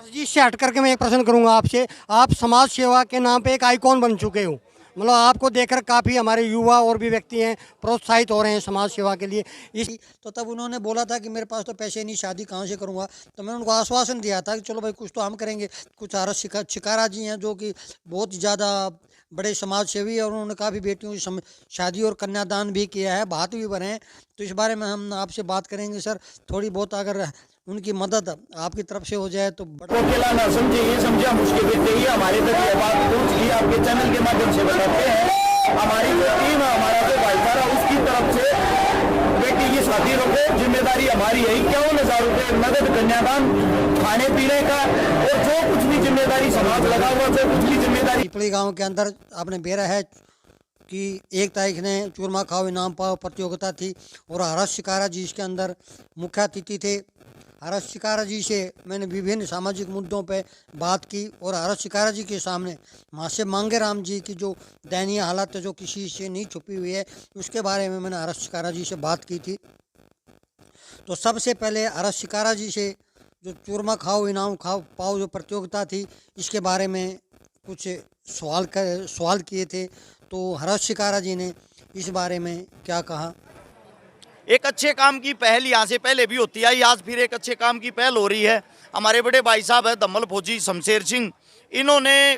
जी, इससे हट करके मैं एक प्रश्न करूंगा आपसे। आप समाज सेवा के नाम पे एक आइकॉन बन चुके हो। मतलब आपको देखकर काफ़ी हमारे युवा और भी व्यक्ति हैं प्रोत्साहित हो रहे हैं समाज सेवा के लिए। इस तो तब उन्होंने बोला था कि मेरे पास तो पैसे नहीं, शादी कहाँ से करूँगा। तो मैंने उनको आश्वासन दिया था कि चलो भाई कुछ तो हम करेंगे। कुछ आरस शिकारा जी हैं जो कि बहुत ज़्यादा बड़े समाज सेवी है और उन्होंने काफ़ी बेटियों की शादी और कन्यादान भी किया है, बात भी बने हैं। तो इस बारे में हम आपसे बात करेंगे सर। थोड़ी बहुत अगर उनकी मदद आपकी तरफ से हो जाए तो वो अकेला ना समझे, ये समझे हम उसके बेटे ही। हमारे तक ये बात पहुंच गई, आपके चैनल के माध्यम से बताते हैं। हमारी जो टीम है, हमारा जो भाईचारा, उसकी तरफ से बेटी की शादी रोके, जिम्मेदारी हमारी है। 51,000 रुपये नगद कन्यादान, खाने पीने का और जो कुछ भी जिम्मेदारी समाज लगा हुआ, जो कुछ भी जिम्मेदारी। पिपली गाँव के अंदर आपने बेरा है कि 1 तारीख ने चूरमा खाओ इनाम पाओ प्रतियोगिता थी और हरस शिकारा जी इसके अंदर मुख्य अतिथि थे। हरस शिकारा जी से मैंने विभिन्न सामाजिक मुद्दों पर बात की और हरस शिकारा जी के सामने माँ से मांगे राम जी की जो दयनीय हालत है, जो किसी से नहीं छुपी हुई है, उसके बारे में मैंने हरस शिकारा जी से बात की थी। तो सबसे पहले हरस शिकारा जी से जो चूरमा खाओ इनाम खाओ पाओ जो प्रतियोगिता थी, इसके बारे में कुछ सवाल किए थे। तो हरस शिकारा जी ने इस बारे में क्या कहा? एक अच्छे काम की पहल यहाँ से पहले भी होती आई, आज फिर एक अच्छे काम की पहल हो रही है। हमारे बड़े भाई साहब है दम्मल फौजी शमशेर सिंह, इन्होंने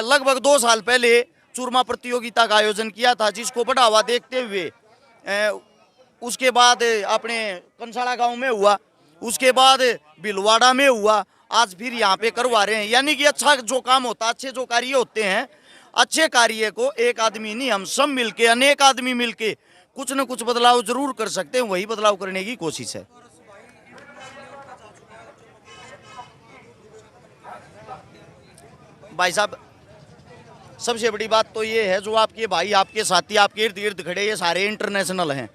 लगभग 2 साल पहले चूरमा प्रतियोगिता का आयोजन किया था, जिसको बढ़ावा देखते हुए उसके बाद अपने कंसाड़ा गांव में हुआ, उसके बाद भिलवाड़ा में हुआ, आज फिर यहाँ पे करवा रहे हैं। यानी कि अच्छा जो काम होता है, अच्छे जो कार्य होते हैं, अच्छे कार्य को एक आदमी नहीं, हम सब मिलके, अनेक आदमी मिलके कुछ न कुछ बदलाव जरूर कर सकते हैं। वही बदलाव करने की कोशिश है। भाई साहब, सबसे बड़ी बात तो ये है, जो आपके भाई, आपके साथी, आपके इर्द गिर्द खड़े, ये सारे इंटरनेशनल हैं।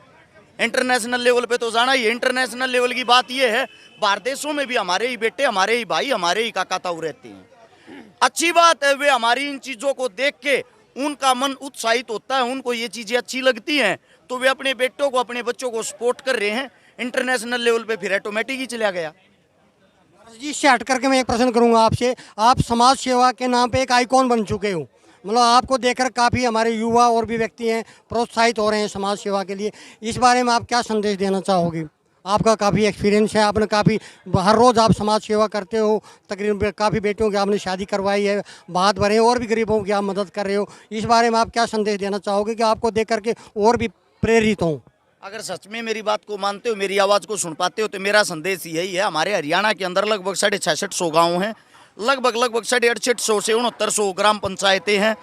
इंटरनेशनल लेवल पे तो जाना ही। इंटरनेशनल लेवल की बात ये है, बाहर देशों में भी हमारे ही बेटे, हमारे ही भाई, हमारे ही काका ताऊ रहते हैं। अच्छी बात है, वे हमारी इन चीज़ों को देख के उनका मन उत्साहित होता है, उनको ये चीज़ें अच्छी लगती हैं, तो वे अपने बेटों को, अपने बच्चों को सपोर्ट कर रहे हैं। इंटरनेशनल लेवल पे फिर ऑटोमेटिक ही चला गया। जी, इससे हट करके मैं एक प्रश्न करूंगा आपसे। आप समाज सेवा के नाम पे एक आइकॉन बन चुके हो। मतलब आपको देखकर काफ़ी हमारे युवा और भी व्यक्ति हैं प्रोत्साहित हो रहे हैं समाज सेवा के लिए। इस बारे में आप क्या संदेश देना चाहोगे? आपका काफ़ी एक्सपीरियंस है, आपने काफ़ी हर रोज़ आप समाज सेवा करते हो, तकरीबन काफ़ी बेटियों की आपने शादी करवाई है, बात भरे और भी गरीबों की आप मदद कर रहे हो। इस बारे में आप क्या संदेश देना चाहोगे कि आपको देख करके और भी प्रेरित हों? अगर सच में मेरी बात को मानते हो, मेरी आवाज़ को सुन पाते हो, तो मेरा संदेश यही है। हमारे हरियाणा के अंदर लगभग 650 गाँव हैं, लगभग 650 से 69 ग्राम पंचायतें हैं।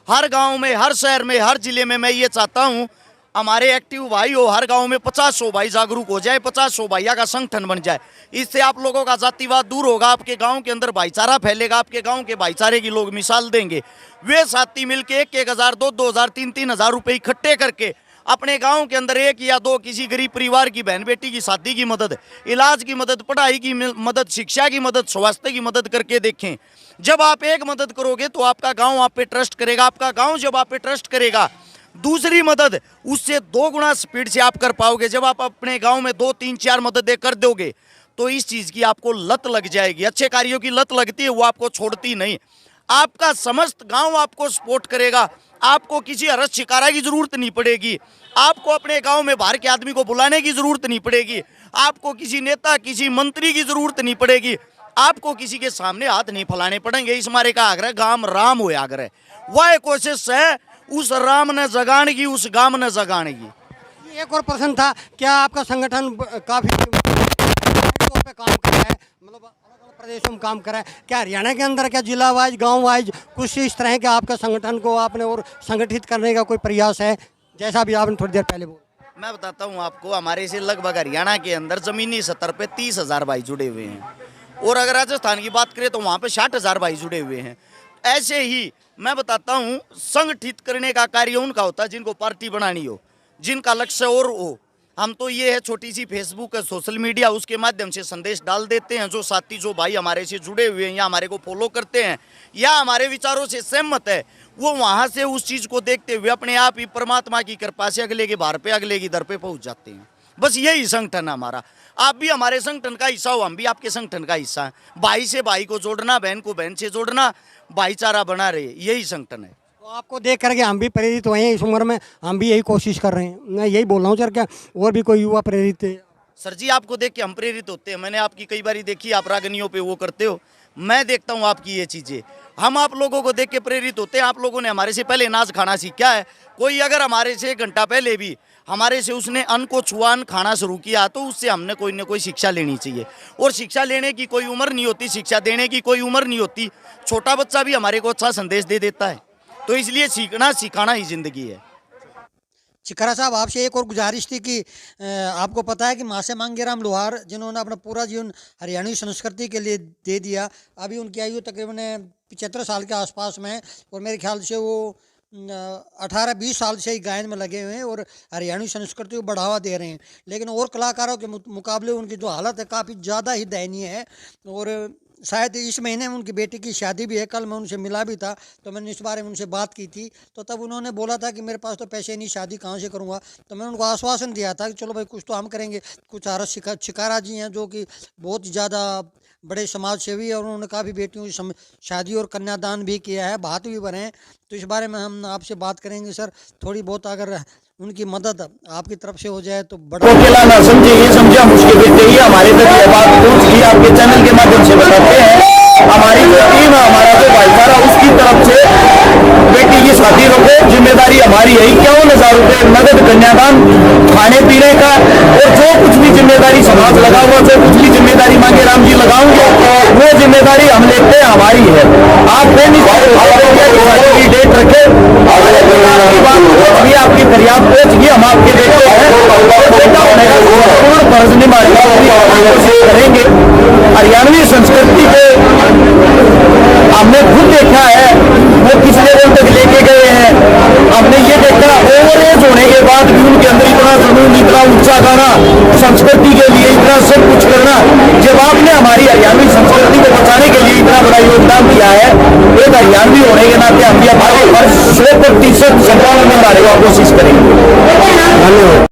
हर गांव में, हर शहर में, हर जिले में मैं ये चाहता हूं हमारे एक्टिव भाई हो, हर गांव में 50 भाई जागरूक हो जाए, 50 भाइयों का संगठन बन जाए। इससे आप लोगों का जातिवाद दूर होगा, आपके गांव के अंदर भाईचारा फैलेगा, आपके गांव के भाईचारे की लोग मिसाल देंगे। वे साथी मिलके 1,000, 2,000, 3,000 रुपये इकट्ठे करके अपने गांव के अंदर 1 या 2 किसी गरीब परिवार की बहन बेटी की शादी की मदद, इलाज की मदद, पढ़ाई की मदद, शिक्षा की मदद, स्वास्थ्य की मदद करके देखें। जब आप एक मदद करोगे तो आपका गांव आप पे ट्रस्ट करेगा, आपका गांव जब आप पे ट्रस्ट करेगा, दूसरी मदद उससे 2 गुना स्पीड से आप कर पाओगे। जब आप अपने गांव में 2, 3, 4 मददें कर दोगे तो इस चीज़ की आपको लत लग जाएगी। अच्छे कार्यों की लत लगती है, वो आपको छोड़ती नहीं। आपका समस्त गांव आपको सपोर्ट करेगा, आपको किसी हरस शिकारा की जरूरत नहीं पड़ेगी, आपको अपने गांव में बाहर के आदमी को बुलाने की जरूरत नहीं पड़ेगी, आपको किसी नेता, किसी मंत्री की जरूरत नहीं पड़ेगी, आपको किसी के सामने हाथ नहीं फैलाने पड़ेंगे। इस मारे का आग्रह गांव राम हो आग्रह, वह कोशिश है उस राम ने जगाने की, उस गांव ने जगाने की। एक और प्रश्न था, क्या आपका संगठन काफ़ी तौर पे काम कर रहा है, मतलब अलग-अलग प्रदेशों में काम कर रहा है? क्या हरियाणा के अंदर, क्या जिला वाइज, गांव वाइज कुछ इस तरह के आपका संगठन को आपने और संगठित करने का कोई प्रयास है, जैसा भी आपने थोड़ी देर पहले बोला? मैं बताता हूँ आपको, हमारे से लगभग हरियाणा के अंदर जमीनी स्तर पे 30,000 भाई जुड़े हुए हैं, और अगर राजस्थान की बात करें तो वहाँ पे 60,000 भाई जुड़े हुए हैं। ऐसे ही मैं बताता हूँ, संगठित करने का कार्य उनका होता है जिनको पार्टी बनानी हो, जिनका लक्ष्य और हो। हम तो ये है, छोटी सी फेसबुक है, सोशल मीडिया, उसके माध्यम से संदेश डाल देते हैं। जो साथी, जो भाई हमारे से जुड़े हुए हैं या हमारे को फॉलो करते हैं या हमारे विचारों से सहमत है, वो वहाँ से उस चीज़ को देखते हुए अपने आप ही परमात्मा की कृपा से अगले के बार पे, अगले की दर पे पहुँच जाते हैं। बस यही संगठन है हमारा। आप भी हमारे संगठन का हिस्सा हो, हम भी आपके संगठन का हिस्सा हैं। भाई से भाई को जोड़ना, बहन को बहन से जोड़ना, भाईचारा बना रहे, यही संगठन है। तो आपको देख करके हम भी प्रेरित हुए हैं, इस उम्र में हम भी यही कोशिश कर रहे हैं। मैं यही बोल रहा हूँ सर, क्या और भी कोई युवा प्रेरित है? सर जी, आपको देख के हम प्रेरित होते हैं। मैंने आपकी कई बारी देखी, आप रागनियों पे वो करते हो, मैं देखता हूँ आपकी ये चीज़ें। हम आप लोगों को देख के प्रेरित होते हैं। आप लोगों ने हमारे से पहले नाच खाना सीखा है। कोई अगर हमारे से 1 घंटा पहले भी हमारे से उसने अन्न को छुआ, अन्न खाना शुरू किया, तो उससे हमने कोई ना कोई शिक्षा लेनी चाहिए। और शिक्षा लेने की कोई उम्र नहीं होती, शिक्षा देने की कोई उम्र नहीं होती। छोटा बच्चा भी हमारे को अच्छा संदेश दे देता है। तो इसलिए सीखना सिखाना ही जिंदगी है। चिकारा साहब, आपसे एक और गुजारिश थी कि आपको पता है कि मासे मांगेराम लोहार जिन्होंने अपना पूरा जीवन हरियाणवी संस्कृति के लिए दे दिया, अभी उनकी आयु तकरीबन 75 साल के आसपास में है और मेरे ख्याल से वो 18-20 साल से ही गायन में लगे हुए हैं और हरियाणवी संस्कृति को बढ़ावा दे रहे हैं। लेकिन और कलाकारों के मुकाबले उनकी जो हालत है काफ़ी ज़्यादा ही दयनीय है और शायद इस महीने में उनकी बेटी की शादी भी है। कल मैं उनसे मिला भी था, तो मैंने इस बारे में उनसे बात की थी, तो तब उन्होंने बोला था कि मेरे पास तो पैसे नहीं, शादी कहाँ से करूँगा। तो मैंने उनको आश्वासन दिया था कि चलो भाई कुछ तो हम करेंगे। कुछ आरस चिकारा जी हैं जो कि बहुत ज़्यादा बड़े समाज सेवी है और उन्होंने काफ़ी बेटियों की शादी और कन्यादान भी किया है, भात भी भरे हैं। तो इस बारे में हम आपसे बात करेंगे सर। थोड़ी बहुत अगर उनकी मदद आपकी तरफ से हो जाए तो बड़ा। अकेला ना समझे, ये समझे हम उसके बेटे ही हमारे तक ये बात पहुंच गई, आपके चैनल के माध्यम से बताते हैं। हमारी जो टीम है, हमारा जो भाईचारा, उसकी तरफ से बेटी की शादी रोके, जिम्मेदारी हमारी है। 51,000 रुपये नगद कन्यादान, खाने पीने का, और जो कुछ भी जिम्मेदारी समाज लगा हुआ, जो कुछ भी जिम्मेदारी मांगे राम जी लगाऊंगे, वो जिम्मेदारी हम लेते हैं, हमारी है। आप की डेट रखे, अभी आपकी फरियाद पहुंच गई, हम आपके बेटे हैं, बेटा होने का पूर्ण फर्ज निभाएगा, कोशिश करेंगे। हरियाणवी संस्कृति को हमने खुद देखा है, वो किस लेवल तक लेके गए हैं। हमने ये देखा ओवर एज होने के बाद भी उनके अंदर इतना जुनून, इतना ऊंचा गाना, संस्कृति के लिए इतना सब कुछ करना। जब आपने हमारी हरियाणवी संस्कृति को बचाने के लिए इतना बड़ा योगदान दिया है, एक हरियाणवी होने के नाते हम भी हमारे 100% संभावना में कोशिश करेंगे। धन्यवाद।